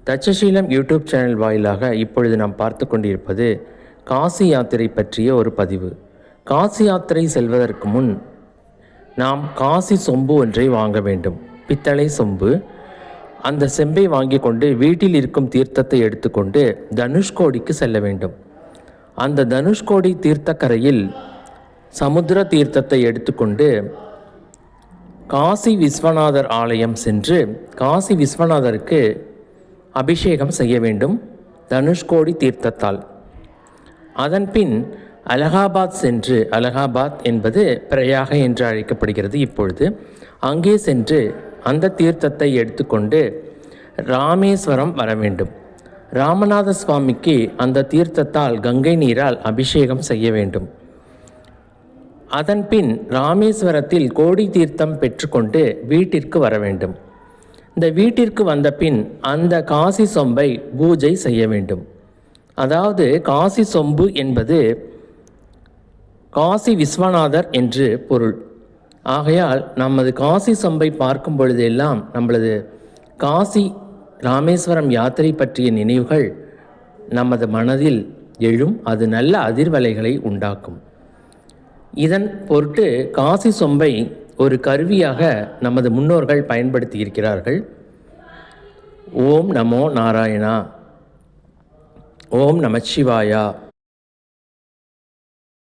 Takshashila YouTube channel வாயிலாக இப்பொழுது நாம் பார்த்து கொண்டிருப்பது காசி யாத்திரை பற்றிய ஒரு பதிவு. காசி யாத்திரை செல்வதற்கு முன் நாம் காசி சொம்பு ஒன்றை வாங்க வேண்டும். பித்தளை சொம்பு. அந்த செம்பை வாங்கி கொண்டு வீட்டில் இருக்கும் தீர்த்தத்தை எடுத்துக்கொண்டு தனுஷ்கோடிக்கு செல்ல வேண்டும். அந்த தனுஷ்கோடி தீர்த்தக்கரையில் சமுத்திர தீர்த்தத்தை எடுத்துக்கொண்டு காசி விஸ்வநாதர் ஆலயம் சென்று காசி விஸ்வநாதருக்கு அபிஷேகம் செய்ய வேண்டும் தனுஷ்கோடி தீர்த்தத்தால். அதன்பின் அலகாபாத் சென்று, அலகாபாத் என்பது பிரயாக என்று அழைக்கப்படுகிறது இப்பொழுது, அங்கே சென்று அந்த தீர்த்தத்தை எடுத்துக்கொண்டு ராமேஸ்வரம் வர வேண்டும். ராமநாத சுவாமிக்கு அந்த தீர்த்தத்தால் கங்கை நீரால் அபிஷேகம் செய்ய வேண்டும். அதன்பின் ராமேஸ்வரத்தில் கோடி தீர்த்தம் பெற்றுக்கொண்டு வீட்டிற்கு வர வேண்டும். இந்த வீட்டிற்கு வந்த பின் அந்த காசி சொம்பை பூஜை செய்ய வேண்டும். அதாவது காசி சொம்பு என்பது காசி விஸ்வநாதர் என்று பொருள். ஆகையால் நமது காசி சொம்பை பார்க்கும் பொழுதெல்லாம் நம்மளது காசி ராமேஸ்வரம் யாத்திரை பற்றிய நினைவுகள் நமது மனதில் எழும். அது நல்ல அதிர்வலைகளை உண்டாக்கும். இதன் பொருட்டு காசி சொம்பை ஒரு கருவியாக நமது முன்னோர்கள் பயன்படுத்தி இருக்கிறார்கள். ஓம் நமோ நாராயணா, ஓம் நமச்சிவாயா,